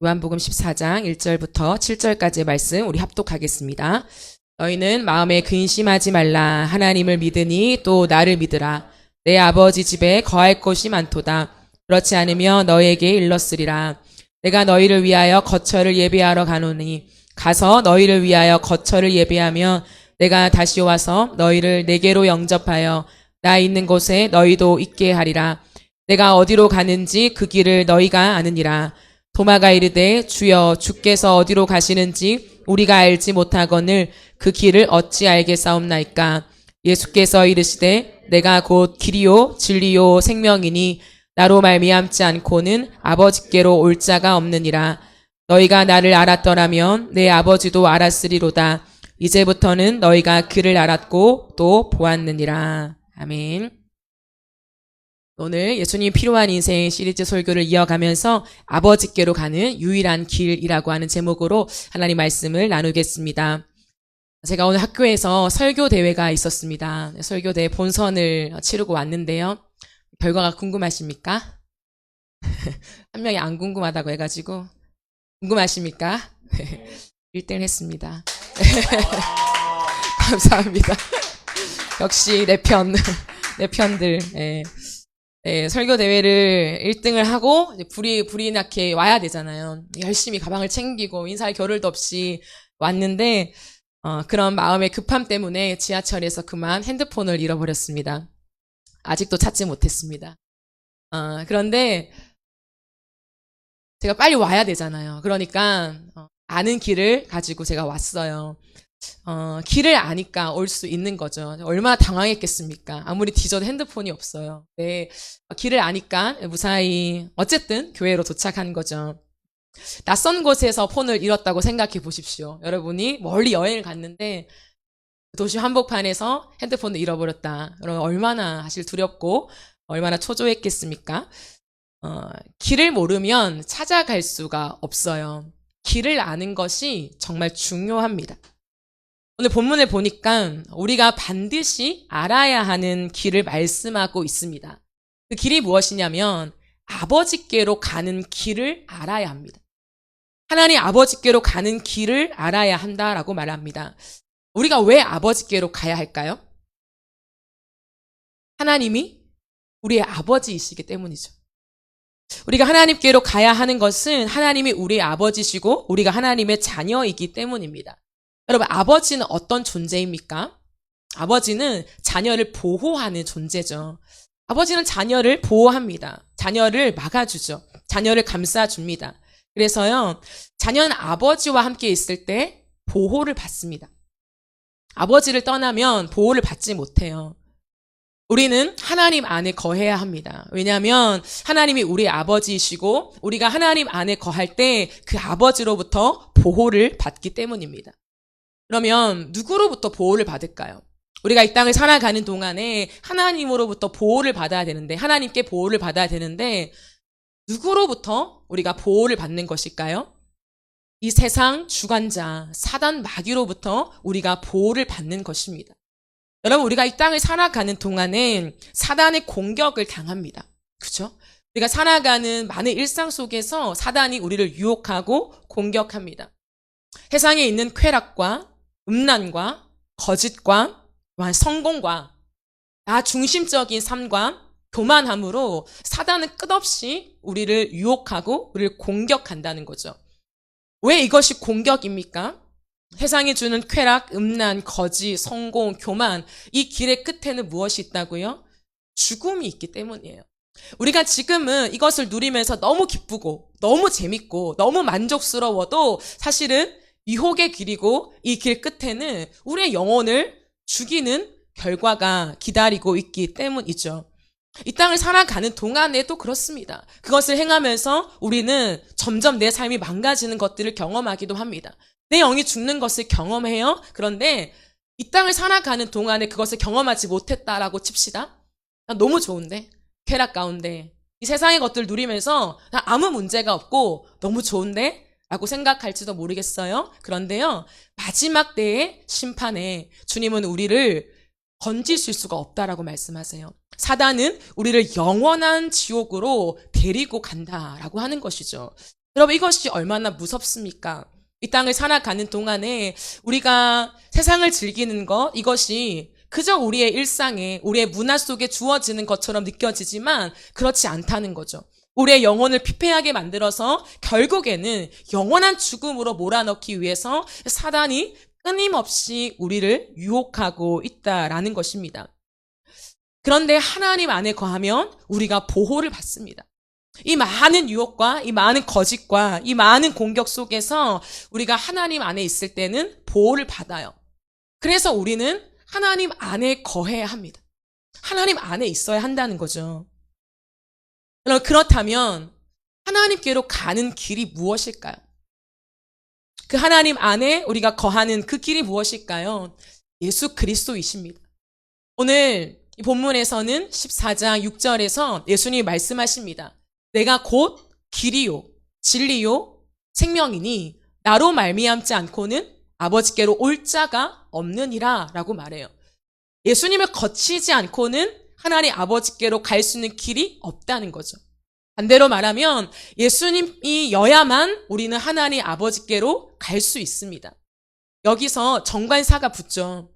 요한복음 14장 1절부터 7절까지의 말씀 우리 합독하겠습니다. 너희는 마음에 근심하지 말라. 하나님을 믿으니 또 나를 믿으라. 내 아버지 집에 거할 곳이 많도다. 그렇지 않으면 너희에게 일렀으리라. 내가 너희를 위하여 거처를 예비하러 가노니 가서 너희를 위하여 거처를 예비하면 내가 다시 와서 너희를 내게로 영접하여 나 있는 곳에 너희도 있게 하리라. 내가 어디로 가는지 그 길을 너희가 아느니라. 도마가 이르되 주여 주께서 어디로 가시는지 우리가 알지 못하거늘 그 길을 어찌 알겠사옵나이까. 예수께서 이르시되 내가 곧 길이요 진리요 생명이니 나로 말미암지 않고는 아버지께로 올 자가 없느니라. 너희가 나를 알았더라면 내 아버지도 알았으리로다. 이제부터는 너희가 그를 알았고 또 보았느니라. 아멘. 오늘 예수님이 필요한 인생 시리즈 설교를 이어가면서 아버지께로 가는 유일한 길이라고 하는 제목으로 하나님 말씀을 나누겠습니다. 제가 오늘 학교에서 설교 대회가 있었습니다. 설교 대회 본선을 치르고 왔는데요. 결과가 궁금하십니까? 한 명이 안 궁금하다고 해가지고 궁금하십니까? 1등을 했습니다. 감사합니다. 역시 내 편들. 설교 대회를 1등을 하고 불이 나게 와야 되잖아요. 열심히 가방을 챙기고 인사할 겨를도 없이 왔는데 그런 마음의 급함 때문에 지하철에서 그만 핸드폰을 잃어버렸습니다. 아직도 찾지 못했습니다. 그런데 제가 빨리 와야 되잖아요. 그러니까 아는 길을 가지고 제가 왔어요. 길을 아니까 올 수 있는 거죠. 얼마나 당황했겠습니까? 아무리 뒤져도 핸드폰이 없어요. 네, 길을 아니까 무사히 어쨌든 교회로 도착한 거죠. 낯선 곳에서 폰을 잃었다고 생각해 보십시오. 여러분이 멀리 여행을 갔는데 도시 한복판에서 핸드폰을 잃어버렸다. 그러면 얼마나 사실 두렵고 얼마나 초조했겠습니까? 길을 모르면 찾아갈 수가 없어요. 길을 아는 것이 정말 중요합니다. 오늘 본문을 보니까 우리가 반드시 알아야 하는 길을 말씀하고 있습니다. 그 길이 무엇이냐면 아버지께로 가는 길을 알아야 합니다. 하나님 아버지께로 가는 길을 알아야 한다라고 말합니다. 우리가 왜 아버지께로 가야 할까요? 하나님이 우리의 아버지이시기 때문이죠. 우리가 하나님께로 가야 하는 것은 하나님이 우리의 아버지시고 우리가 하나님의 자녀이기 때문입니다. 여러분, 아버지는 어떤 존재입니까? 아버지는 자녀를 보호하는 존재죠. 아버지는 자녀를 보호합니다. 자녀를 막아주죠. 자녀를 감싸줍니다. 그래서요, 자녀는 아버지와 함께 있을 때 보호를 받습니다. 아버지를 떠나면 보호를 받지 못해요. 우리는 하나님 안에 거해야 합니다. 왜냐하면 하나님이 우리의 아버지이시고 우리가 하나님 안에 거할 때 그 아버지로부터 보호를 받기 때문입니다. 그러면 누구로부터 보호를 받을까요? 우리가 이 땅을 살아가는 동안에 하나님으로부터 보호를 받아야 되는데, 하나님께 보호를 받아야 되는데 누구로부터 우리가 보호를 받는 것일까요? 이 세상 주관자 사단 마귀로부터 우리가 보호를 받는 것입니다. 여러분, 우리가 이 땅을 살아가는 동안에 사단의 공격을 당합니다. 그렇죠? 우리가 살아가는 많은 일상 속에서 사단이 우리를 유혹하고 공격합니다. 세상에 있는 쾌락과 음란과 거짓과 성공과 나 중심적인 삶과 교만함으로 사단은 끝없이 우리를 유혹하고 우리를 공격한다는 거죠. 왜 이것이 공격입니까? 세상이 주는 쾌락, 음란, 거짓, 성공, 교만, 이 길의 끝에는 무엇이 있다고요? 죽음이 있기 때문이에요. 우리가 지금은 이것을 누리면서 너무 기쁘고 너무 재밌고 너무 만족스러워도 사실은 유혹의 길이고 이 길 끝에는 우리의 영혼을 죽이는 결과가 기다리고 있기 때문이죠. 이 땅을 살아가는 동안에도 그렇습니다. 그것을 행하면서 우리는 점점 내 삶이 망가지는 것들을 경험하기도 합니다. 내 영이 죽는 것을 경험해요. 그런데 이 땅을 살아가는 동안에 그것을 경험하지 못했다라고 칩시다. 난 너무 좋은데, 쾌락 가운데 이 세상의 것들을 누리면서 난 아무 문제가 없고 너무 좋은데 라고 생각할지도 모르겠어요. 그런데요, 마지막 때의 심판에 주님은 우리를 건지실 수가 없다라고 말씀하세요. 사단은 우리를 영원한 지옥으로 데리고 간다라고 하는 것이죠. 여러분, 이것이 얼마나 무섭습니까? 이 땅을 살아가는 동안에 우리가 세상을 즐기는 것, 이것이 그저 우리의 일상에, 우리의 문화 속에 주어지는 것처럼 느껴지지만 그렇지 않다는 거죠. 우리의 영혼을 피폐하게 만들어서 결국에는 영원한 죽음으로 몰아넣기 위해서 사단이 끊임없이 우리를 유혹하고 있다라는 것입니다. 그런데 하나님 안에 거하면 우리가 보호를 받습니다. 이 많은 유혹과 이 많은 거짓과 이 많은 공격 속에서 우리가 하나님 안에 있을 때는 보호를 받아요. 그래서 우리는 하나님 안에 거해야 합니다. 하나님 안에 있어야 한다는 거죠. 그렇다면 하나님께로 가는 길이 무엇일까요? 그 하나님 안에 우리가 거하는 그 길이 무엇일까요? 예수 그리스도이십니다. 오늘 이 본문에서는 14장 6절에서 예수님이 말씀하십니다. 내가 곧 길이요 진리요 생명이니 나로 말미암지 않고는 아버지께로 올 자가 없느니라 라고 말해요. 예수님을 거치지 않고는 하나님 아버지께로 갈 수 있는 길이 없다는 거죠. 반대로 말하면 예수님이여야만 우리는 하나님 아버지께로 갈 수 있습니다. 여기서 정관사가 붙죠.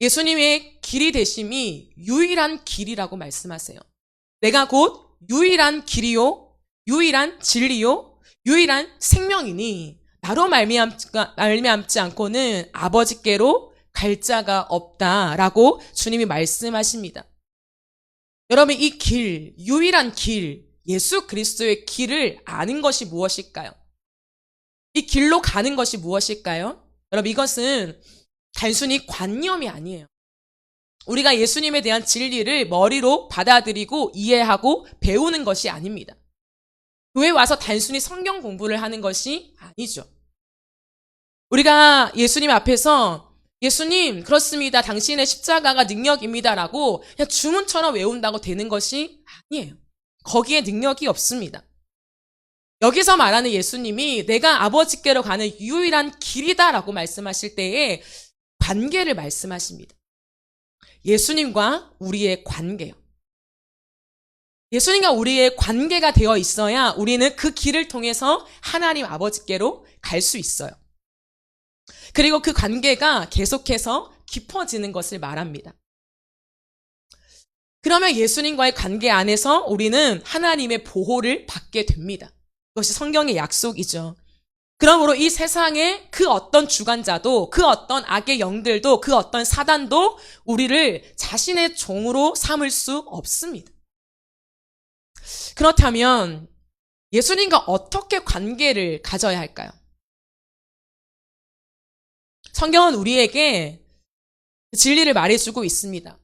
예수님의 길이 되심이 유일한 길이라고 말씀하세요. 내가 곧 유일한 길이요, 유일한 진리요, 유일한 생명이니 나로 말미암지 않고는 아버지께로 갈 자가 없다라고 주님이 말씀하십니다. 여러분, 이 길, 유일한 길, 예수 그리스도의 길을 아는 것이 무엇일까요? 이 길로 가는 것이 무엇일까요? 여러분, 이것은 단순히 관념이 아니에요. 우리가 예수님에 대한 진리를 머리로 받아들이고 이해하고 배우는 것이 아닙니다. 교회 와서 단순히 성경 공부를 하는 것이 아니죠. 우리가 예수님 앞에서 예수님, 그렇습니다. 당신의 십자가가 능력입니다라고 그냥 주문처럼 외운다고 되는 것이 아니에요. 거기에 능력이 없습니다. 여기서 말하는 예수님이 내가 아버지께로 가는 유일한 길이다라고 말씀하실 때에 관계를 말씀하십니다. 예수님과 우리의 관계요. 예수님과 우리의 관계가 되어 있어야 우리는 그 길을 통해서 하나님 아버지께로 갈 수 있어요. 그리고 그 관계가 계속해서 깊어지는 것을 말합니다. 그러면 예수님과의 관계 안에서 우리는 하나님의 보호를 받게 됩니다. 그것이 성경의 약속이죠. 그러므로 이 세상의 그 어떤 주관자도, 그 어떤 악의 영들도, 그 어떤 사단도 우리를 자신의 종으로 삼을 수 없습니다. 그렇다면 예수님과 어떻게 관계를 가져야 할까요? 성경은 우리에게 진리를 말해주고 있습니다.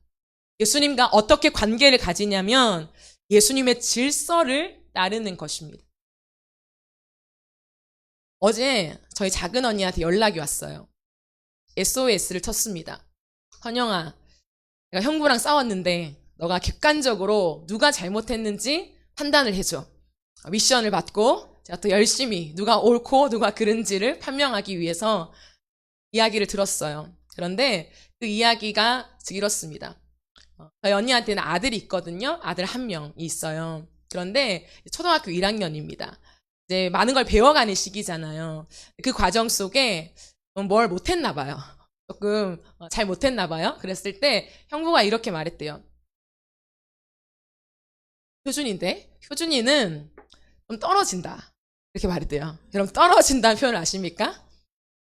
예수님과 어떻게 관계를 가지냐면 예수님의 질서를 따르는 것입니다. 어제 저희 작은 언니한테 연락이 왔어요. SOS를 쳤습니다. 헌영아, 내가 형부랑 싸웠는데 너가 객관적으로 누가 잘못했는지 판단을 해줘. 미션을 받고 제가 또 열심히 누가 옳고 누가 그른지를 판명하기 위해서 이야기를 들었어요. 그런데 그 이야기가 이렇습니다. 저희 언니한테는 아들이 있거든요. 아들 한 명이 있어요. 그런데 초등학교 1학년입니다. 이제 많은 걸 배워가는 시기잖아요. 그 과정 속에 뭘 못했나 봐요. 조금 잘 못했나 봐요. 그랬을 때 형부가 이렇게 말했대요. 효준이는 좀 떨어진다. 이렇게 말했대요. 여러분, 떨어진다는 표현을 아십니까?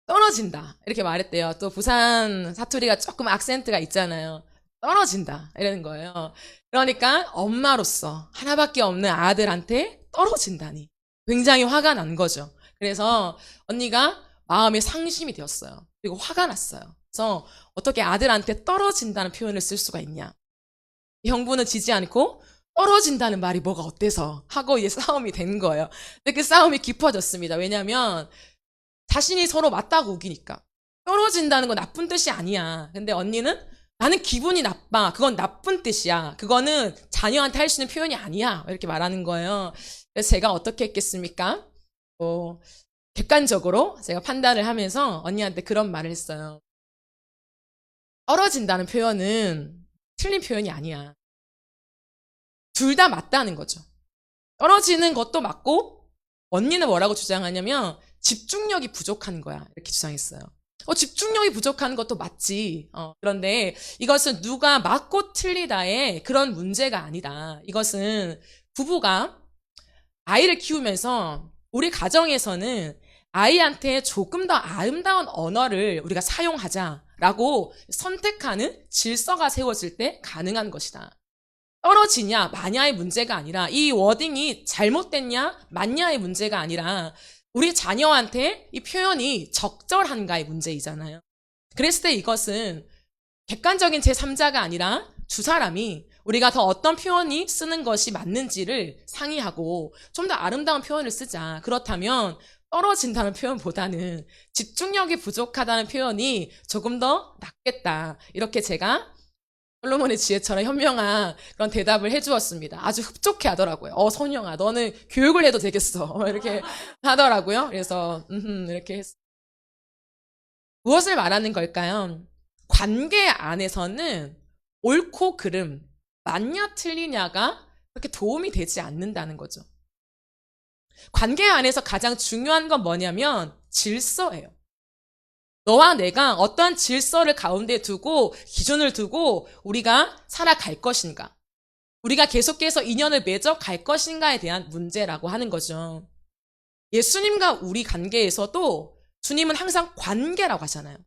떨어진다. 이렇게 말했대요. 또 부산 사투리가 조금 악센트가 있잖아요. 떨어진다. 이러는 거예요. 그러니까 엄마로서 하나밖에 없는 아들한테 떨어진다니. 굉장히 화가 난 거죠. 그래서 언니가 마음에 상심이 되었어요. 그리고 화가 났어요. 그래서 어떻게 아들한테 떨어진다는 표현을 쓸 수가 있냐. 형부는 지지 않고 떨어진다는 말이 뭐가 어때서 하고 이제 싸움이 된 거예요. 근데 그 싸움이 깊어졌습니다. 왜냐하면 자신이 서로 맞다고 우기니까. 떨어진다는 건 나쁜 뜻이 아니야. 근데 언니는 나는 기분이 나빠. 그건 나쁜 뜻이야. 그거는 자녀한테 할 수 있는 표현이 아니야. 이렇게 말하는 거예요. 그래서 제가 어떻게 했겠습니까? 객관적으로 제가 판단을 하면서 언니한테 그런 말을 했어요. 떨어진다는 표현은 틀린 표현이 아니야. 둘 다 맞다는 거죠. 떨어지는 것도 맞고 언니는 뭐라고 주장하냐면 집중력이 부족한 거야. 이렇게 주장했어요. 집중력이 부족한 것도 맞지. 그런데 이것은 누가 맞고 틀리다의 그런 문제가 아니다. 이것은 부부가 아이를 키우면서 우리 가정에서는 아이한테 조금 더 아름다운 언어를 우리가 사용하자라고 선택하는 질서가 세워질 때 가능한 것이다. 떨어지냐 마냐의 문제가 아니라 이 워딩이 잘못됐냐 맞냐의 문제가 아니라 우리 자녀한테 이 표현이 적절한가의 문제이잖아요. 그랬을 때 이것은 객관적인 제3자가 아니라 두 사람이 우리가 더 어떤 표현이 쓰는 것이 맞는지를 상의하고 좀 더 아름다운 표현을 쓰자. 그렇다면 떨어진다는 표현보다는 집중력이 부족하다는 표현이 조금 더 낫겠다. 이렇게 제가 솔로몬의 지혜처럼 현명한 그런 대답을 해주었습니다. 아주 흡족해 하더라고요. 선영아, 너는 교육을 해도 되겠어. 이렇게 하더라고요. 그래서 이렇게 했어요. 무엇을 말하는 걸까요? 관계 안에서는 옳고 그름, 맞냐 틀리냐가 그렇게 도움이 되지 않는다는 거죠. 관계 안에서 가장 중요한 건 뭐냐면 질서예요. 너와 내가 어떠한 질서를 가운데 두고 기준을 두고 우리가 살아갈 것인가, 우리가 계속해서 인연을 맺어 갈 것인가에 대한 문제라고 하는 거죠. 예수님과 우리 관계에서도 주님은 항상 관계라고 하잖아요.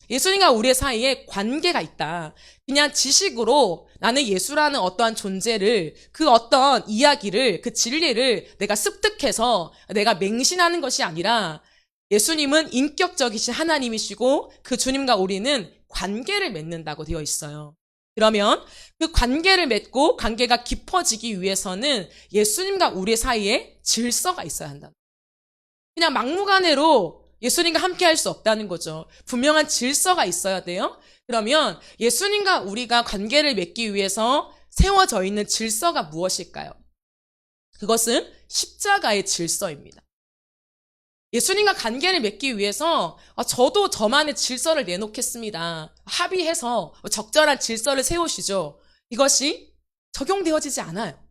예수님과 우리 사이에 관계가 있다. 그냥 지식으로 나는 예수라는 어떠한 존재를, 그 어떤 이야기를, 그 진리를 내가 습득해서 내가 맹신하는 것이 아니라 예수님은 인격적이신 하나님이시고 그 주님과 우리는 관계를 맺는다고 되어 있어요. 그러면 그 관계를 맺고 관계가 깊어지기 위해서는 예수님과 우리 사이에 질서가 있어야 한다. 그냥 막무가내로 예수님과 함께 할 수 없다는 거죠. 분명한 질서가 있어야 돼요. 그러면 예수님과 우리가 관계를 맺기 위해서 세워져 있는 질서가 무엇일까요? 그것은 십자가의 질서입니다. 예수님과 관계를 맺기 위해서 저도 저만의 질서를 내놓겠습니다. 합의해서 적절한 질서를 세우시죠. 이것이 적용되어지지 않아요.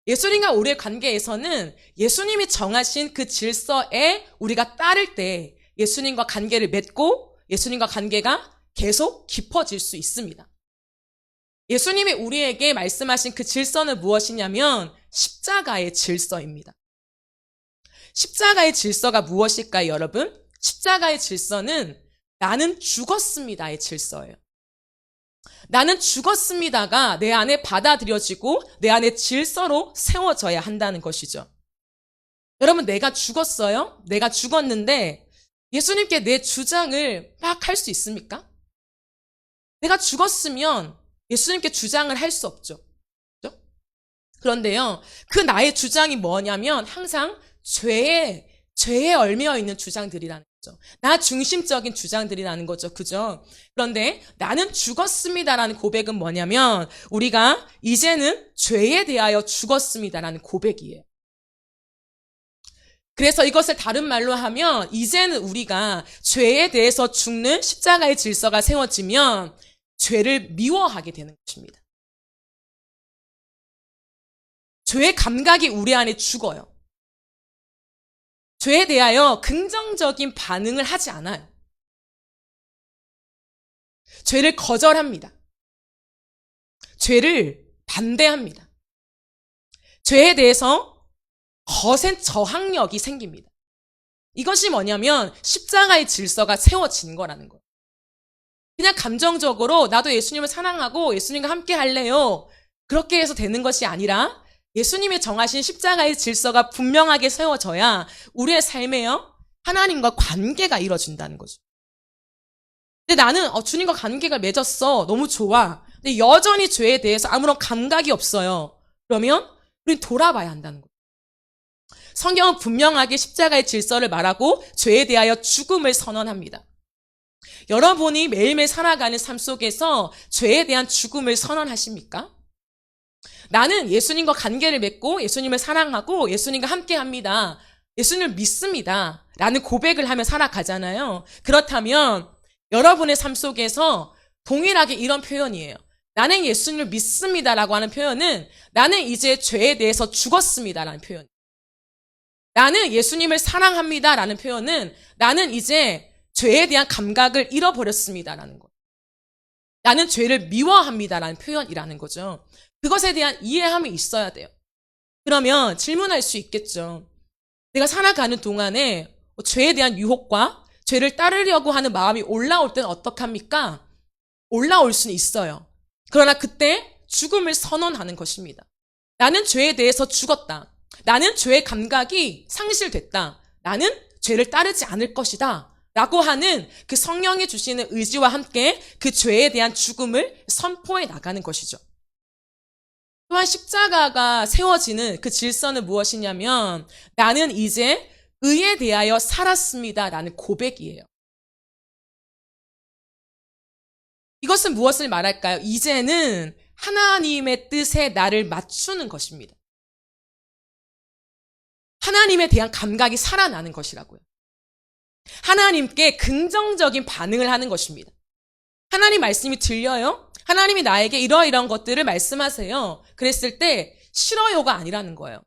예수님과 우리의 관계에서는 예수님이 정하신 그 질서에 우리가 따를 때 예수님과 관계를 맺고 예수님과 관계가 계속 깊어질 수 있습니다. 예수님이 우리에게 말씀하신 그 질서는 무엇이냐면 십자가의 질서입니다. 십자가의 질서가 무엇일까요, 여러분? 십자가의 질서는 나는 죽었습니다의 질서예요. 나는 죽었습니다가 내 안에 받아들여지고 내 안에 질서로 세워져야 한다는 것이죠. 여러분, 내가 죽었어요? 내가 죽었는데 예수님께 내 주장을 막 할 수 있습니까? 내가 죽었으면 예수님께 주장을 할 수 없죠. 그렇죠? 그런데요, 그 나의 주장이 뭐냐면 항상 죄에 얽매여 있는 주장들이라는 거죠. 나 중심적인 주장들이라는 거죠. 그죠? 그런데 나는 죽었습니다라는 고백은 뭐냐면 우리가 이제는 죄에 대하여 죽었습니다라는 고백이에요. 그래서 이것을 다른 말로 하면 이제는 우리가 죄에 대해서 죽는 십자가의 질서가 세워지면 죄를 미워하게 되는 것입니다. 죄의 감각이 우리 안에 죽어요. 죄에 대하여 긍정적인 반응을 하지 않아요. 죄를 거절합니다. 죄를 반대합니다. 죄에 대해서 거센 저항력이 생깁니다. 이것이 뭐냐면 십자가의 질서가 세워진 거라는 거예요. 그냥 감정적으로 나도 예수님을 사랑하고 예수님과 함께 할래요. 그렇게 해서 되는 것이 아니라 예수님이 정하신 십자가의 질서가 분명하게 세워져야 우리의 삶에요 하나님과 관계가 이루어진다는 거죠. 근데 나는 주님과 관계가 맺었어. 너무 좋아. 근데 여전히 죄에 대해서 아무런 감각이 없어요. 그러면 우리는 돌아봐야 한다는 거예요. 성경은 분명하게 십자가의 질서를 말하고 죄에 대하여 죽음을 선언합니다. 여러분이 매일매일 살아가는 삶 속에서 죄에 대한 죽음을 선언하십니까? 나는 예수님과 관계를 맺고 예수님을 사랑하고 예수님과 함께합니다. 예수님을 믿습니다. 라는 고백을 하며 살아가잖아요. 그렇다면 여러분의 삶 속에서 동일하게 이런 표현이에요. 나는 예수님을 믿습니다라고 하는 표현은 나는 이제 죄에 대해서 죽었습니다라는 표현이에요. 나는 예수님을 사랑합니다라는 표현은 나는 이제 죄에 대한 감각을 잃어버렸습니다라는 거. 나는 죄를 미워합니다라는 표현이라는 거죠. 그것에 대한 이해함이 있어야 돼요. 그러면 질문할 수 있겠죠. 내가 살아가는 동안에 죄에 대한 유혹과 죄를 따르려고 하는 마음이 올라올 때는 어떡합니까? 올라올 수는 있어요. 그러나 그때 죽음을 선언하는 것입니다. 나는 죄에 대해서 죽었다. 나는 죄의 감각이 상실됐다. 나는 죄를 따르지 않을 것이다. 라고 하는 그 성령이 주시는 의지와 함께 그 죄에 대한 죽음을 선포해 나가는 것이죠. 또한 십자가가 세워지는 그 질서는 무엇이냐면 나는 이제 의에 대하여 살았습니다. 라는 고백이에요. 이것은 무엇을 말할까요? 이제는 하나님의 뜻에 나를 맞추는 것입니다. 하나님에 대한 감각이 살아나는 것이라고요. 하나님께 긍정적인 반응을 하는 것입니다. 하나님 말씀이 들려요? 하나님이 나에게 이러이러한 것들을 말씀하세요. 그랬을 때 싫어요가 아니라는 거예요.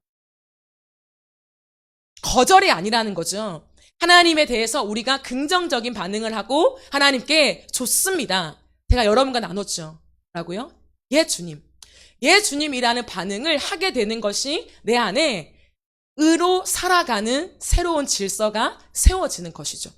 거절이 아니라는 거죠. 하나님에 대해서 우리가 긍정적인 반응을 하고 하나님께 좋습니다. 제가 여러분과 나눴죠. 라고요? 예, 주님. 예, 주님이라는 반응을 하게 되는 것이 내 안에 의로 살아가는 새로운 질서가 세워지는 것이죠.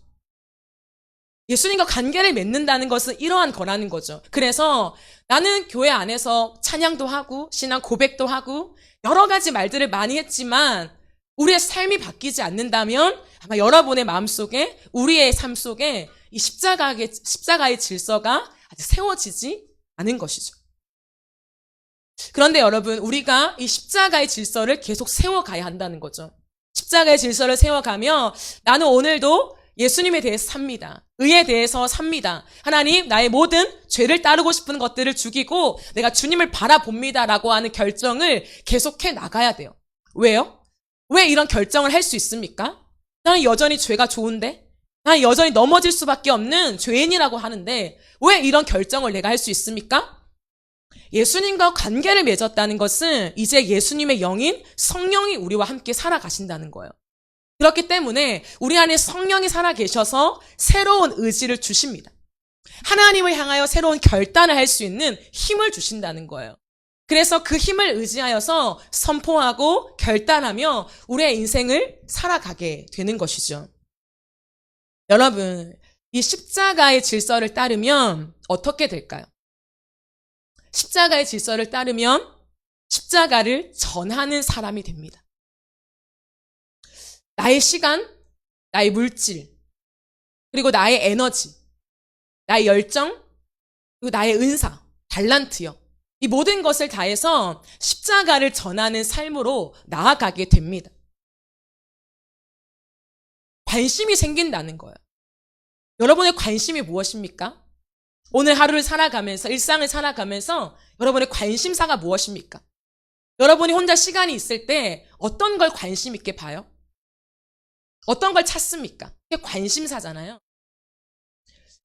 예수님과 관계를 맺는다는 것은 이러한 거라는 거죠. 그래서 나는 교회 안에서 찬양도 하고 신앙 고백도 하고 여러 가지 말들을 많이 했지만 우리의 삶이 바뀌지 않는다면 아마 여러분의 마음속에 우리의 삶 속에 이 십자가의 질서가 아직 세워지지 않은 것이죠. 그런데 여러분, 우리가 이 십자가의 질서를 계속 세워가야 한다는 거죠. 십자가의 질서를 세워가며 나는 오늘도 예수님에 대해서 삽니다. 의에 대해서 삽니다. 하나님, 나의 모든 죄를 따르고 싶은 것들을 죽이고 내가 주님을 바라봅니다라고 하는 결정을 계속해 나가야 돼요. 왜요? 왜 이런 결정을 할 수 있습니까? 나는 여전히 죄가 좋은데? 나는 여전히 넘어질 수밖에 없는 죄인이라고 하는데 왜 이런 결정을 내가 할 수 있습니까? 예수님과 관계를 맺었다는 것은 이제 예수님의 영인 성령이 우리와 함께 살아가신다는 거예요. 그렇기 때문에 우리 안에 성령이 살아계셔서 새로운 의지를 주십니다. 하나님을 향하여 새로운 결단을 할 수 있는 힘을 주신다는 거예요. 그래서 그 힘을 의지하여서 선포하고 결단하며 우리의 인생을 살아가게 되는 것이죠. 여러분, 이 십자가의 질서를 따르면 어떻게 될까요? 십자가의 질서를 따르면 십자가를 전하는 사람이 됩니다. 나의 시간, 나의 물질, 그리고 나의 에너지, 나의 열정, 그리고 나의 은사, 달란트요. 이 모든 것을 다해서 십자가를 전하는 삶으로 나아가게 됩니다. 관심이 생긴다는 거예요. 여러분의 관심이 무엇입니까? 오늘 하루를 살아가면서, 일상을 살아가면서 여러분의 관심사가 무엇입니까? 여러분이 혼자 시간이 있을 때 어떤 걸 관심 있게 봐요? 어떤 걸 찾습니까? 그게 관심사잖아요.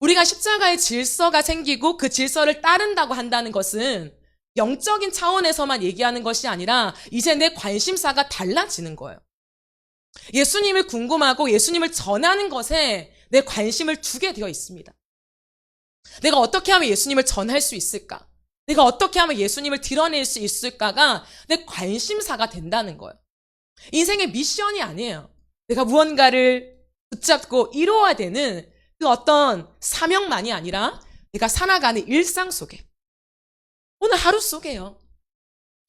우리가 십자가의 질서가 생기고 그 질서를 따른다고 한다는 것은 영적인 차원에서만 얘기하는 것이 아니라 이제 내 관심사가 달라지는 거예요. 예수님을 궁금하고 예수님을 전하는 것에 내 관심을 두게 되어 있습니다. 내가 어떻게 하면 예수님을 전할 수 있을까? 내가 어떻게 하면 예수님을 드러낼 수 있을까가 내 관심사가 된다는 거예요. 인생의 미션이 아니에요. 내가 무언가를 붙잡고 이루어야 되는 그 어떤 사명만이 아니라 내가 살아가는 일상 속에 오늘 하루 속에요.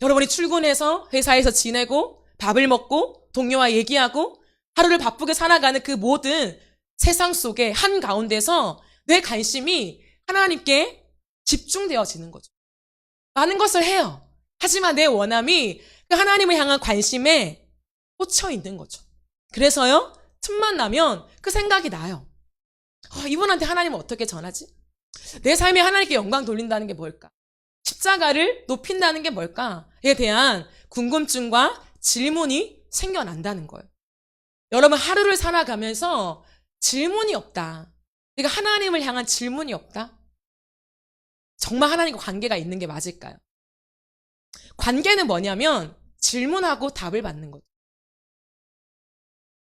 여러분이 출근해서 회사에서 지내고 밥을 먹고 동료와 얘기하고 하루를 바쁘게 살아가는 그 모든 세상 속에 한가운데서 내 관심이 하나님께 집중되어지는 거죠. 많은 것을 해요. 하지만 내 원함이 그 하나님을 향한 관심에 꽂혀 있는 거죠. 그래서요, 틈만 나면 그 생각이 나요. 이분한테 하나님을 어떻게 전하지? 내 삶에 하나님께 영광 돌린다는 게 뭘까? 십자가를 높인다는 게 뭘까?에 대한 궁금증과 질문이 생겨난다는 거예요. 여러분, 하루를 살아가면서 질문이 없다. 내가 하나님을 향한 질문이 없다? 정말 하나님과 관계가 있는 게 맞을까요? 관계는 뭐냐면 질문하고 답을 받는 거죠.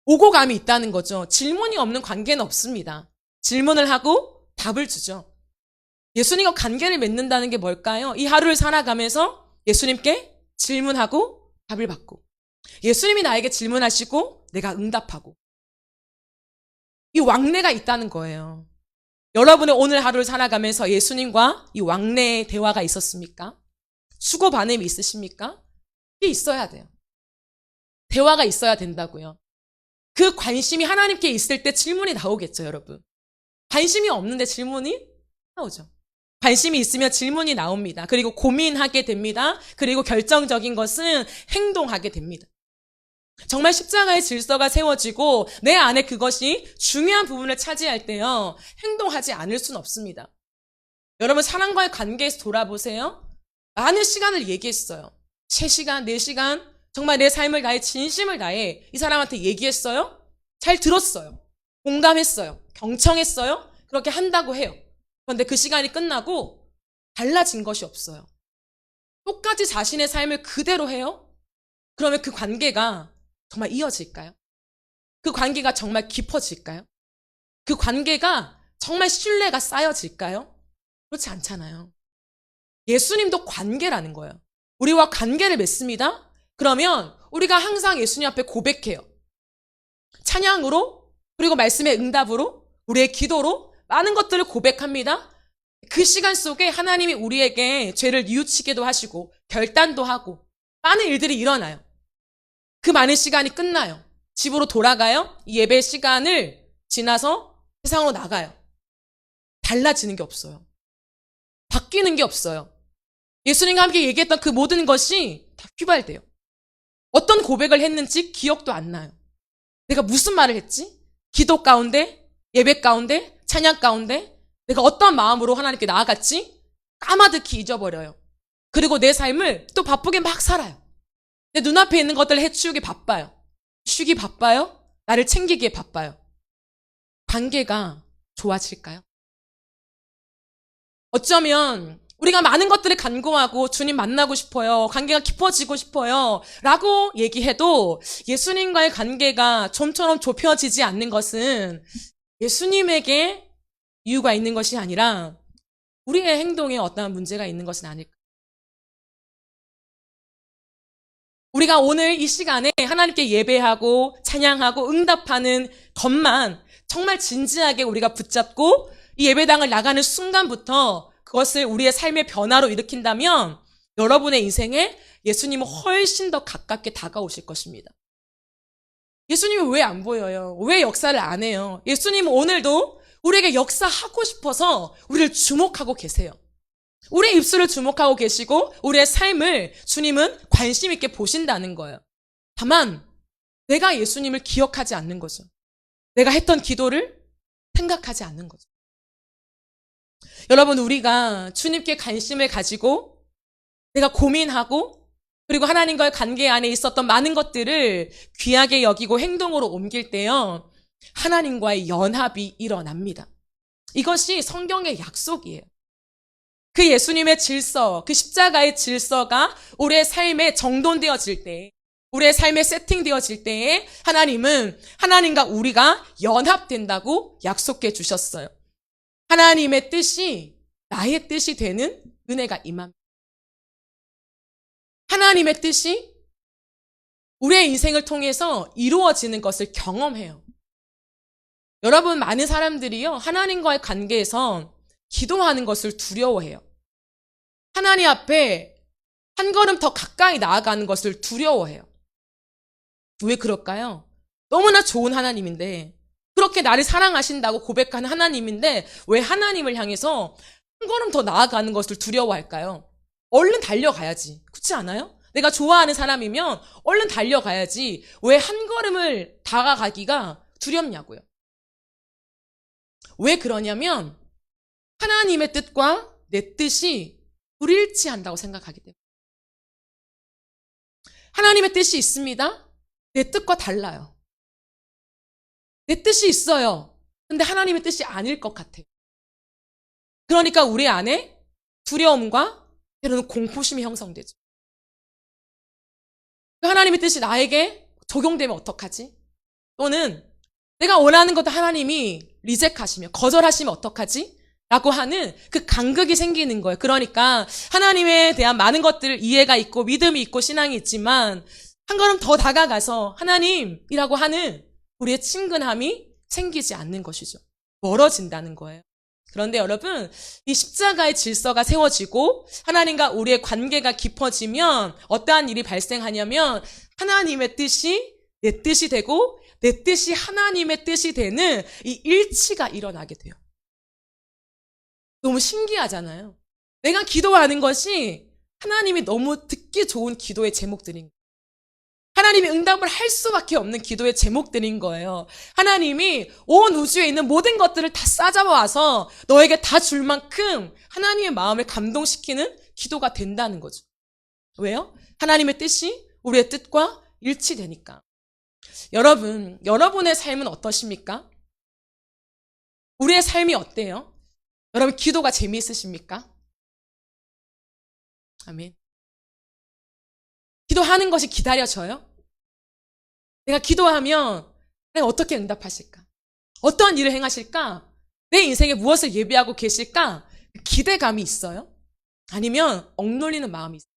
오고 감이 있다는 거죠. 질문이 없는 관계는 없습니다. 질문을 하고 답을 주죠. 예수님과 관계를 맺는다는 게 뭘까요? 이 하루를 살아가면서 예수님께 질문하고 답을 받고, 예수님이 나에게 질문하시고 내가 응답하고, 이 왕래가 있다는 거예요. 여러분의 오늘 하루를 살아가면서 예수님과 이 왕래의 대화가 있었습니까? 수고반음이 있으십니까? 이게 있어야 돼요. 대화가 있어야 된다고요. 그 관심이 하나님께 있을 때 질문이 나오겠죠, 여러분. 관심이 없는데 질문이 나오죠. 관심이 있으면 질문이 나옵니다. 그리고 고민하게 됩니다. 그리고 결정적인 것은 행동하게 됩니다. 정말 십자가의 질서가 세워지고 내 안에 그것이 중요한 부분을 차지할 때요, 행동하지 않을 수는 없습니다. 여러분, 사람과의 관계에서 돌아보세요. 많은 시간을 얘기했어요. 3시간, 4시간 정말 내 삶을 다해 진심을 다해 이 사람한테 얘기했어요. 잘 들었어요. 공감했어요. 경청했어요. 그렇게 한다고 해요. 그런데 그 시간이 끝나고 달라진 것이 없어요. 똑같이 자신의 삶을 그대로 해요? 그러면 그 관계가 정말 이어질까요? 그 관계가 정말 깊어질까요? 그 관계가 정말 신뢰가 쌓여질까요? 그렇지 않잖아요. 예수님도 관계라는 거예요. 우리와 관계를 맺습니다. 그러면 우리가 항상 예수님 앞에 고백해요. 찬양으로, 그리고 말씀의 응답으로, 우리의 기도로 많은 것들을 고백합니다. 그 시간 속에 하나님이 우리에게 죄를 뉘우치기도 하시고 결단도 하고 많은 일들이 일어나요. 그 많은 시간이 끝나요. 집으로 돌아가요. 이 예배 시간을 지나서 세상으로 나가요. 달라지는 게 없어요. 바뀌는 게 없어요. 예수님과 함께 얘기했던 그 모든 것이 다 휘발돼요. 어떤 고백을 했는지 기억도 안 나요. 내가 무슨 말을 했지? 기도 가운데, 예배 가운데, 찬양 가운데 내가 어떤 마음으로 하나님께 나아갔지? 까마득히 잊어버려요. 그리고 내 삶을 또 바쁘게 막 살아요. 내 눈앞에 있는 것들을 해치우기 바빠요. 쉬기 바빠요. 나를 챙기기에 바빠요. 관계가 좋아질까요? 어쩌면 우리가 많은 것들을 간구하고 주님 만나고 싶어요, 관계가 깊어지고 싶어요 라고 얘기해도 예수님과의 관계가 좀처럼 좁혀지지 않는 것은 예수님에게 이유가 있는 것이 아니라 우리의 행동에 어떠한 문제가 있는 것은 아닐까. 우리가 오늘 이 시간에 하나님께 예배하고 찬양하고 응답하는 것만 정말 진지하게 우리가 붙잡고 이 예배당을 나가는 순간부터 그것을 우리의 삶의 변화로 일으킨다면 여러분의 인생에 예수님은 훨씬 더 가깝게 다가오실 것입니다. 예수님이 왜 안 보여요? 왜 역사를 안 해요? 예수님은 오늘도 우리에게 역사하고 싶어서 우리를 주목하고 계세요. 우리의 입술을 주목하고 계시고 우리의 삶을 주님은 관심 있게 보신다는 거예요. 다만 내가 예수님을 기억하지 않는 거죠. 내가 했던 기도를 생각하지 않는 거죠. 여러분, 우리가 주님께 관심을 가지고 내가 고민하고 그리고 하나님과의 관계 안에 있었던 많은 것들을 귀하게 여기고 행동으로 옮길 때요, 하나님과의 연합이 일어납니다. 이것이 성경의 약속이에요. 그 예수님의 질서, 그 십자가의 질서가 우리의 삶에 정돈되어질 때, 우리의 삶에 세팅되어질 때에 하나님은 하나님과 우리가 연합된다고 약속해 주셨어요. 하나님의 뜻이 나의 뜻이 되는 은혜가 임합니다. 하나님의 뜻이 우리의 인생을 통해서 이루어지는 것을 경험해요. 여러분, 많은 사람들이요, 하나님과의 관계에서 기도하는 것을 두려워해요. 하나님 앞에 한 걸음 더 가까이 나아가는 것을 두려워해요. 왜 그럴까요? 너무나 좋은 하나님인데, 그렇게 나를 사랑하신다고 고백하는 하나님인데 왜 하나님을 향해서 한 걸음 더 나아가는 것을 두려워할까요? 얼른 달려가야지. 그렇지 않아요? 내가 좋아하는 사람이면 얼른 달려가야지. 왜 한 걸음을 다가가기가 두렵냐고요. 왜 그러냐면 하나님의 뜻과 내 뜻이 불일치한다고 생각하기 때문에. 하나님의 뜻이 있습니다. 내 뜻과 달라요. 내 뜻이 있어요. 근데 하나님의 뜻이 아닐 것 같아요. 그러니까 우리 안에 두려움과 때로는 공포심이 형성되죠. 하나님의 뜻이 나에게 적용되면 어떡하지? 또는 내가 원하는 것도 하나님이 리젝하시면, 거절하시면 어떡하지? 라고 하는 그 간극이 생기는 거예요. 그러니까 하나님에 대한 많은 것들을 이해가 있고 믿음이 있고 신앙이 있지만 한 걸음 더 다가가서 하나님이라고 하는 우리의 친근함이 생기지 않는 것이죠. 멀어진다는 거예요. 그런데 여러분, 이 십자가의 질서가 세워지고 하나님과 우리의 관계가 깊어지면 어떠한 일이 발생하냐면 하나님의 뜻이 내 뜻이 되고 내 뜻이 하나님의 뜻이 되는 이 일치가 일어나게 돼요. 너무 신기하잖아요. 내가 기도하는 것이 하나님이 너무 듣기 좋은 기도의 제목들인 거예요. 하나님이 응답을 할 수밖에 없는 기도의 제목들인 거예요. 하나님이 온 우주에 있는 모든 것들을 다 싸잡아와서 너에게 다 줄 만큼 하나님의 마음을 감동시키는 기도가 된다는 거죠. 왜요? 하나님의 뜻이 우리의 뜻과 일치되니까. 여러분, 여러분의 삶은 어떠십니까? 우리의 삶이 어때요? 여러분, 기도가 재미있으십니까? 아멘. 기도하는 것이 기다려져요? 내가 기도하면 내가 어떻게 응답하실까? 어떠한 일을 행하실까? 내 인생에 무엇을 예비하고 계실까? 기대감이 있어요? 아니면 억눌리는 마음이 있어요?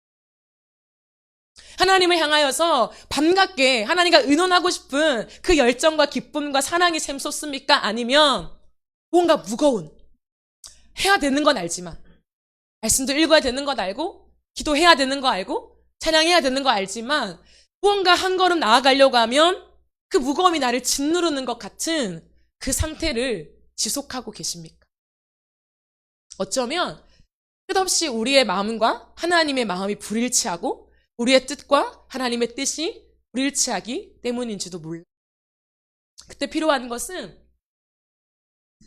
하나님을 향하여서 반갑게 하나님과 의논하고 싶은 그 열정과 기쁨과 사랑이 샘솟습니까? 아니면 뭔가 무거운, 해야 되는 건 알지만, 말씀도 읽어야 되는 건 알고, 기도해야 되는 거 알고, 찬양해야 되는 거 알지만 무언가 한 걸음 나아가려고 하면 그 무거움이 나를 짓누르는 것 같은 그 상태를 지속하고 계십니까? 어쩌면 끝없이 우리의 마음과 하나님의 마음이 불일치하고 우리의 뜻과 하나님의 뜻이 불일치하기 때문인지도 몰라요. 그때 필요한 것은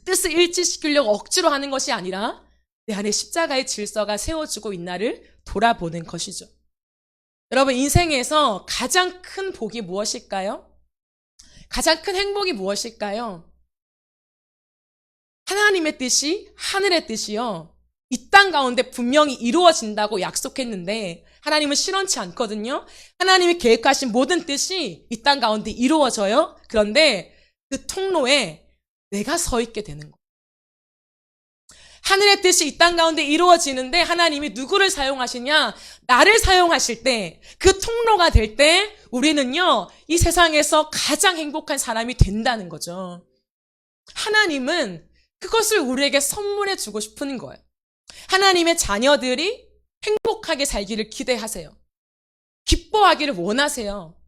뜻을 일치시키려고 억지로 하는 것이 아니라 내 안에 십자가의 질서가 세워지고 있나를 돌아보는 것이죠. 여러분, 인생에서 가장 큰 복이 무엇일까요? 가장 큰 행복이 무엇일까요? 하나님의 뜻이, 하늘의 뜻이요, 이 땅 가운데 분명히 이루어진다고 약속했는데 하나님은 실현치 않거든요. 하나님이 계획하신 모든 뜻이 이 땅 가운데 이루어져요. 그런데 그 통로에 내가 서 있게 되는 거예요. 하늘의 뜻이 이 땅 가운데 이루어지는데 하나님이 누구를 사용하시냐? 나를 사용하실 때, 그 통로가 될 때 우리는요, 이 세상에서 가장 행복한 사람이 된다는 거죠. 하나님은 그것을 우리에게 선물해 주고 싶은 거예요. 하나님의 자녀들이 행복하게 살기를 기대하세요. 기뻐하기를 원하세요.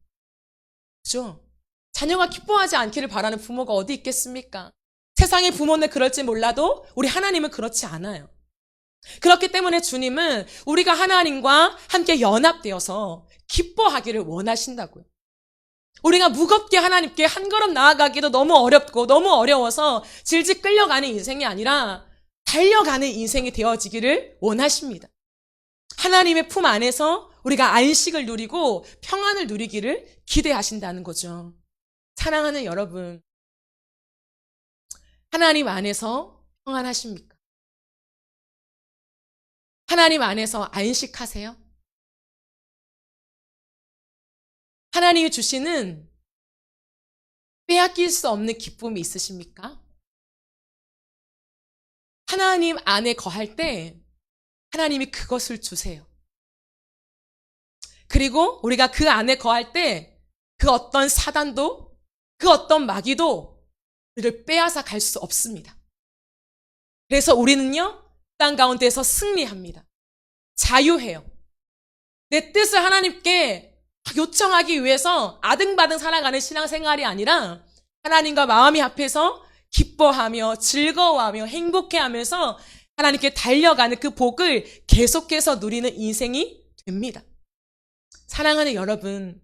그죠? 자녀가 기뻐하지 않기를 바라는 부모가 어디 있겠습니까? 세상의 부모는 그럴지 몰라도 우리 하나님은 그렇지 않아요. 그렇기 때문에 주님은 우리가 하나님과 함께 연합되어서 기뻐하기를 원하신다고요. 우리가 무겁게 하나님께 한 걸음 나아가기도 너무 어렵고 너무 어려워서 질질 끌려가는 인생이 아니라 달려가는 인생이 되어지기를 원하십니다. 하나님의 품 안에서 우리가 안식을 누리고 평안을 누리기를 기대하신다는 거죠. 사랑하는 여러분, 하나님 안에서 평안하십니까? 하나님 안에서 안식하세요? 하나님이 주시는 빼앗길 수 없는 기쁨이 있으십니까? 하나님 안에 거할 때 하나님이 그것을 주세요. 그리고 우리가 그 안에 거할 때 그 어떤 사단도, 그 어떤 마귀도 우리를 빼앗아 갈 수 없습니다. 그래서 우리는요, 땅 가운데서 승리합니다. 자유해요. 내 뜻을 하나님께 요청하기 위해서 아등바등 살아가는 신앙생활이 아니라 하나님과 마음이 합해서 기뻐하며 즐거워하며 행복해하면서 하나님께 달려가는 그 복을 계속해서 누리는 인생이 됩니다. 사랑하는 여러분,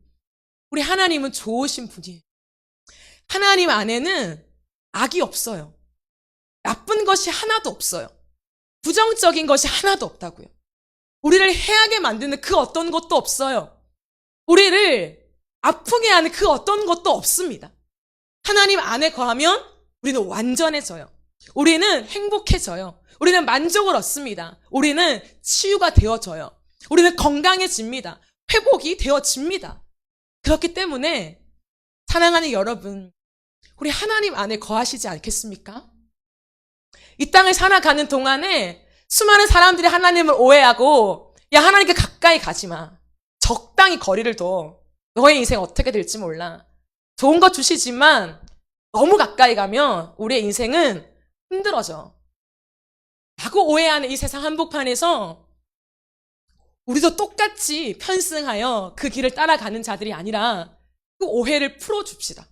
우리 하나님은 좋으신 분이에요. 하나님 안에는 악이 없어요. 나쁜 것이 하나도 없어요. 부정적인 것이 하나도 없다고요. 우리를 해하게 만드는 그 어떤 것도 없어요. 우리를 아프게 하는 그 어떤 것도 없습니다. 하나님 안에 거하면 우리는 완전해져요. 우리는 행복해져요. 우리는 만족을 얻습니다. 우리는 치유가 되어져요. 우리는 건강해집니다. 회복이 되어집니다. 그렇기 때문에 사랑하는 여러분, 우리 하나님 안에 거하시지 않겠습니까? 이 땅을 살아가는 동안에 수많은 사람들이 하나님을 오해하고, 야, 하나님께 가까이 가지 마. 적당히 거리를 둬. 너의 인생 어떻게 될지 몰라. 좋은 거 주시지만 너무 가까이 가면 우리의 인생은 힘들어져. 라고 오해하는 이 세상 한복판에서 우리도 똑같이 편승하여 그 길을 따라가는 자들이 아니라 그 오해를 풀어줍시다.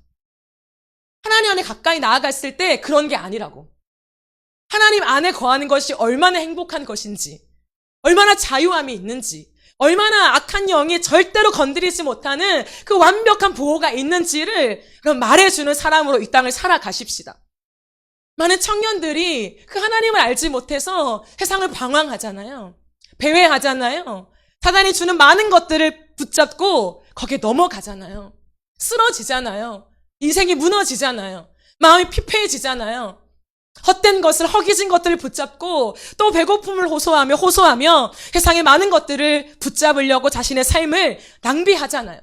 하나님 안에 가까이 나아갔을 때 그런 게 아니라고. 하나님 안에 거하는 것이 얼마나 행복한 것인지, 얼마나 자유함이 있는지, 얼마나 악한 영이 절대로 건드리지 못하는 그 완벽한 보호가 있는지를 그럼 말해주는 사람으로 이 땅을 살아가십시다. 많은 청년들이 그 하나님을 알지 못해서 세상을 방황하잖아요. 배회하잖아요. 사단이 주는 많은 것들을 붙잡고 거기에 넘어가잖아요. 쓰러지잖아요. 인생이 무너지잖아요. 마음이 피폐해지잖아요. 헛된 것을, 허기진 것들을 붙잡고 또 배고픔을 호소하며 세상의 많은 것들을 붙잡으려고 자신의 삶을 낭비하잖아요.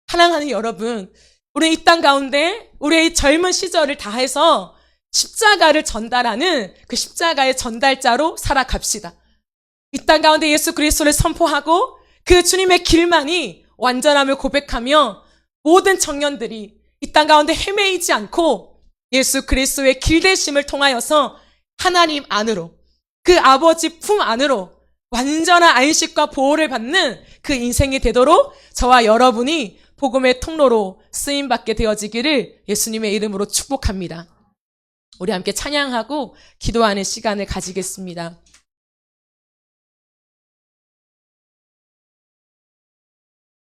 사랑하는 여러분, 우리 이 땅 가운데 우리의 젊은 시절을 다해서 십자가를 전달하는 그 십자가의 전달자로 살아갑시다. 이 땅 가운데 예수 그리스도를 선포하고 그 주님의 길만이 완전함을 고백하며 모든 청년들이 이 땅 가운데 헤매이지 않고 예수 그리스도의 길되심을 통하여서 하나님 안으로, 그 아버지 품 안으로 완전한 안식과 보호를 받는 그 인생이 되도록 저와 여러분이 복음의 통로로 쓰임받게 되어지기를 예수님의 이름으로 축복합니다. 우리 함께 찬양하고 기도하는 시간을 가지겠습니다.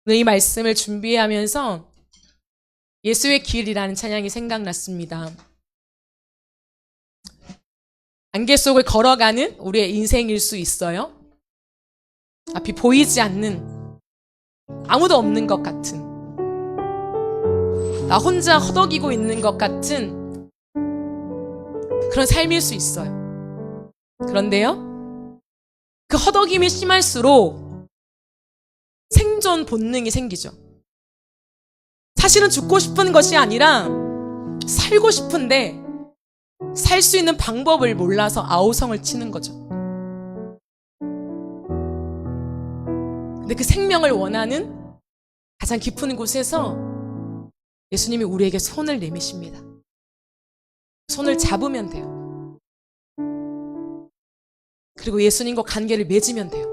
오늘 이 말씀을 준비하면서 예수의 길이라는 찬양이 생각났습니다. 안개 속을 걸어가는 우리의 인생일 수 있어요. 앞이 보이지 않는, 아무도 없는 것 같은, 나 혼자 허덕이고 있는 것 같은 그런 삶일 수 있어요. 그런데요, 그 허덕임이 심할수록 생존 본능이 생기죠. 사실은 죽고 싶은 것이 아니라 살고 싶은데 살 수 있는 방법을 몰라서 아우성을 치는 거죠. 근데 그 생명을 원하는 가장 깊은 곳에서 예수님이 우리에게 손을 내미십니다. 손을 잡으면 돼요. 그리고 예수님과 관계를 맺으면 돼요.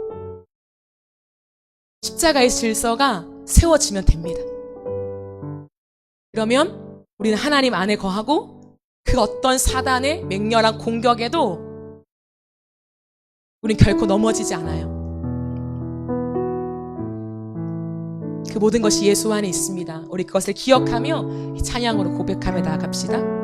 십자가의 질서가 세워지면 됩니다. 그러면 우리는 하나님 안에 거하고 그 어떤 사단의 맹렬한 공격에도 우린 결코 넘어지지 않아요. 그 모든 것이 예수 안에 있습니다. 우리 그것을 기억하며 이 찬양으로 고백하며 나아갑시다.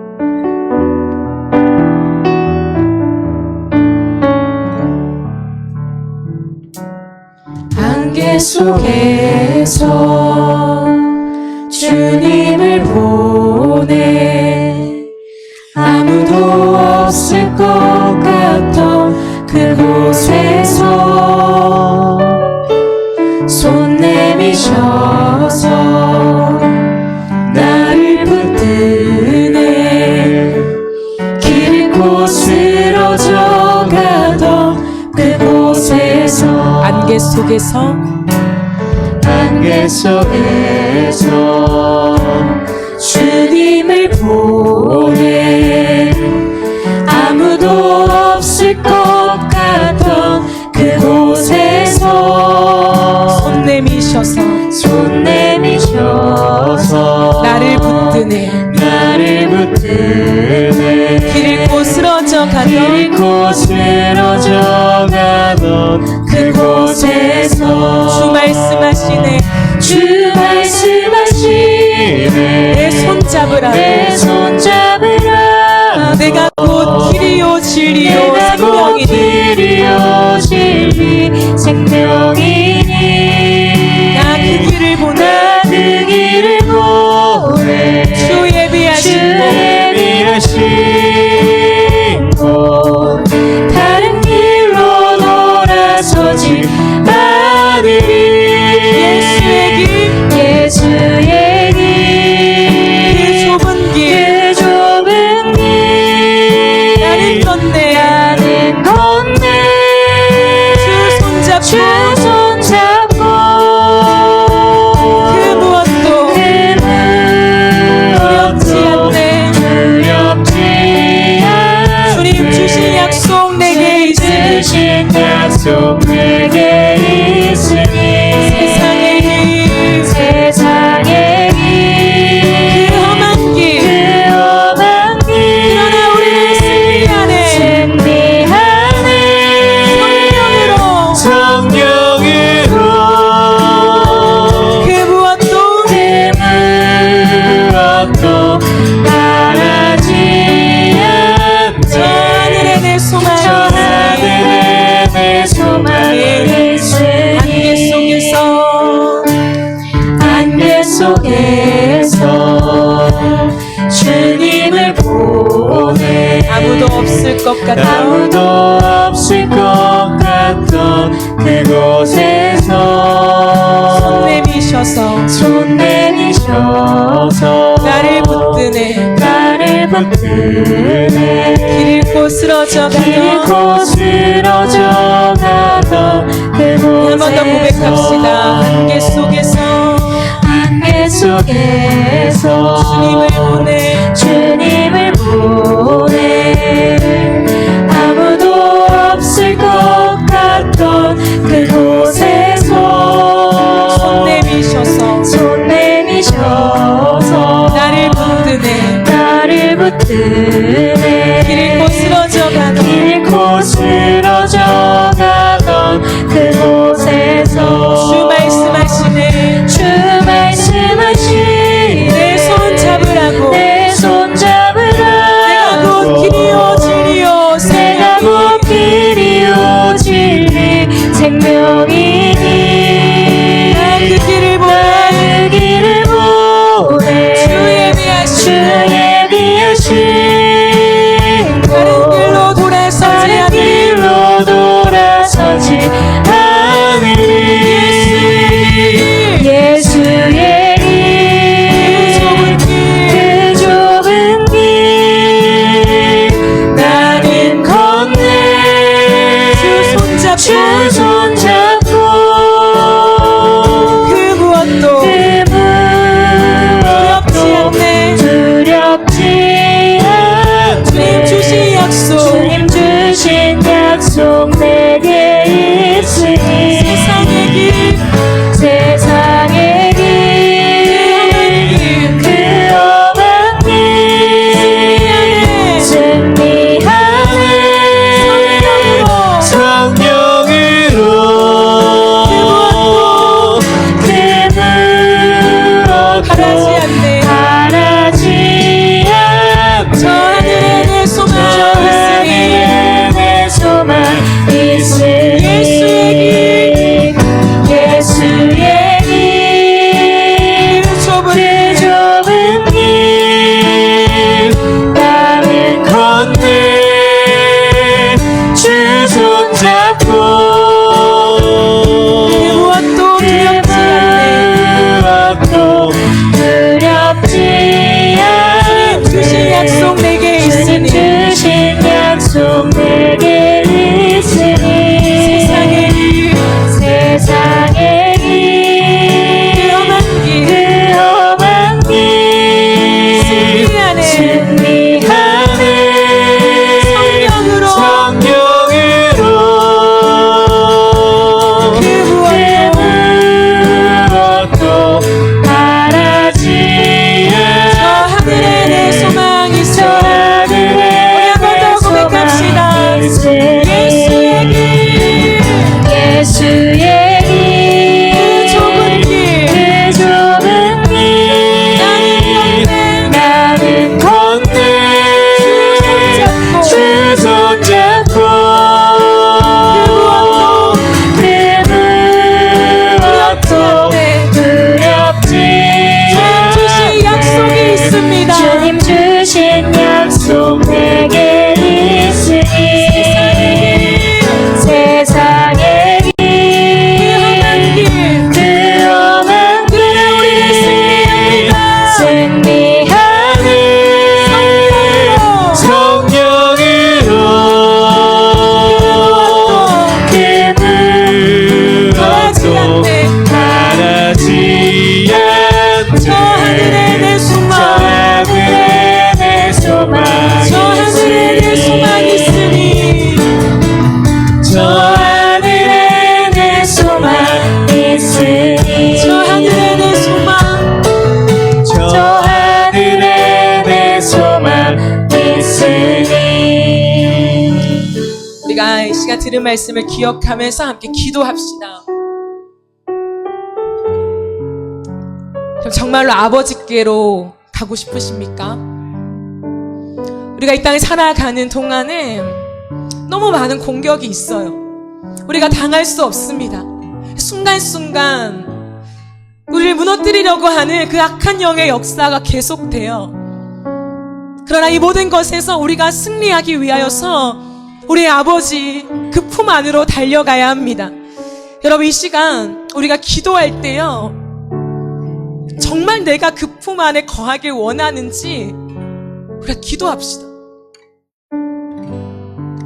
안개 속에서 주님을 보내 아무도 없을 것 같던 그곳에서 손 내미셔서 나를 붙드네 길 잃고 쓰러져 가던 그곳에서 안개 속에서 주님을 보내 아무도 없을 것 같던 그곳에서 손 내미셔서 나를 붙드네 길 잃고 쓰러져 가던 그곳에서 주 말씀하시네 내 손 잡으라 내가 곧 길이요 진리요 생명이니 나 그 길을 보내 주 예비하신 곳 다른 길로 돌아서지 않으리 예수의 길 속에서 주님을 보내 아무도 없을 것 같아 아무도 없을 것 같던 그곳에서 손 내미셔서 손 내미셔서 나를 붙드네 나를 붙드네 길 잃고 쓰러져 길 가던 잃고 쓰러져 가던 그곳에서 한 번 더 고백합시다 안개 속에서 안개 속에서 주님을 보내 주님을 보내 아무도 없을 것 같던 그곳에서 손 내미셔서 손 내미셔서 나를 붙드네 나를 붙드네 길 잃고 쓰러져 가던 길 잃고 쓰러져 가던 그곳에서 주 말씀하시네 주 말씀하시네 내 손 잡으라고 내 손 내가 곧 잡으라고 길이요 진리요 내가 곧 길이요 진리 생명이니 나 그 길을 나 보내 그 길을 보내 주의 비하신 주의 비하신 다른 길로 돌아서지 다른 않는 길로 돌아서지 않으리 예수의 길 그 좁은 길 나는 걷네 주 손잡고 주 손잡고 그 무엇도 그 두렵지 무엇도 않네 두렵지 않네 주님 주신 약속 주님 주신 약속 내게 있으니 세상의 길 세상의 길 그 험한 길 승리하네 성령으로 그 바라지 무엇도 않네 바라지 않네 저 하늘에 내 소망 저 있으니 하늘에 내 소망 있으니 예수의 길 그 좁은 그 좁은 길 나는 걷네 주 손잡고 그 무엇도 두렵지 않네 무엇도 두렵지 않네 주신 약속 내게 주님 있으니 주신 약속 내게 있으니 세상의 길 세상의 길 그 험한 길 그 험한 길 승리하네 승리하네 성령으로 성령으로 그 무엇도 무엇도 바라지 저 하늘에 내 소망 저 있어 하늘에 우리 한 번 더 고백합시다 예수의 길 예수의 길 그 좁은 길 그 좁은 길 나는 걷네 주 손잡고 그 무엇도 두렵지 주신 약속이 있습니다 주님 주신 약속 내게 있으니 세상의 길 그 험한 길 승리하는 성령으로 그 무엇도 바라지 않네 저 하늘에 내 소망 저 하늘에 내 소망 있으니 저 하늘에 내 소망 있으니 저 하늘에 내 소망 저 하늘에 내 소망 있으니 우리가 이 시간 들은 말씀을 기억하면서 함께 기도합시다. 그럼 정말로 아버지께로 가고 싶으십니까? 우리가 이 땅에 살아가는 동안에 너무 많은 공격이 있어요. 우리가 당할 수 없습니다. 순간순간 우리를 무너뜨리는 무너뜨리려고 하는 그 악한 영의 역사가 계속돼요. 그러나 이 모든 것에서 우리가 승리하기 위하여서 우리의 아버지 그 품 안으로 달려가야 합니다. 여러분, 이 시간 우리가 기도할 때요, 정말 내가 그 품 안에 거하길 원하는지 우리가 기도합시다.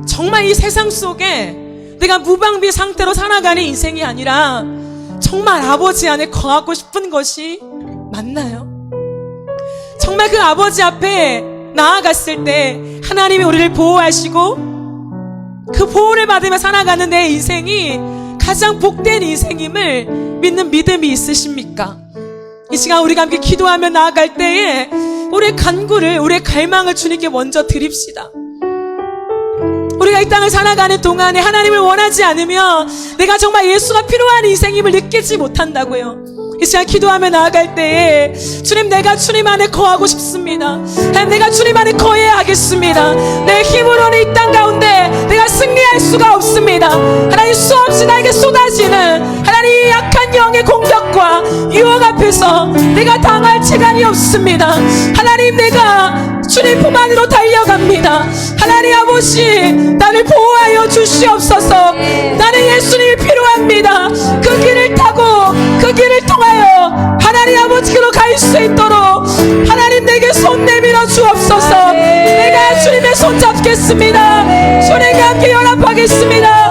정말 이 세상 속에 내가 무방비 상태로 살아가는 인생이 아니라 정말 아버지 안에 거하고 싶은 것이 맞나요? 정말 그 아버지 앞에 나아갔을 때 하나님이 우리를 보호하시고 그 보호를 받으며 살아가는 내 인생이 가장 복된 인생임을 믿는 믿음이 있으십니까? 이 시간 우리가 함께 기도하며 나아갈 때에 우리의 간구를, 우리의 갈망을 주님께 먼저 드립시다. 우리가 이 땅을 살아가는 동안에 하나님을 원하지 않으면 내가 정말 예수가 필요한 인생임을 느끼지 못한다고요. 이 시간 기도하며 나아갈 때에 주님, 내가 주님 안에 거하고 싶습니다. 하나님, 내가 주님 안에 거해야 하겠습니다. 내 힘으로는 이 땅 가운데 내가 승리할 수가 없습니다. 하나님, 수없이 나에게 쏟아지는 하나님 이 약한 영의 공격과 유혹 앞에서 내가 당할 체간이 없습니다. 하나님, 내가 주님 품 안으로 달려갑니다. 하나님 아버지, 나를 보호하여 주시옵소서. 나는 예수님이 필요합니다. 그 길을 타고 그 길을 통하여 하나님 아버지께로 갈 수 있도록 하나님 내게 손 내밀어 주옵소서. 내가 주님의 손 잡겠습니다. 주님과 함께 연합하겠습니다.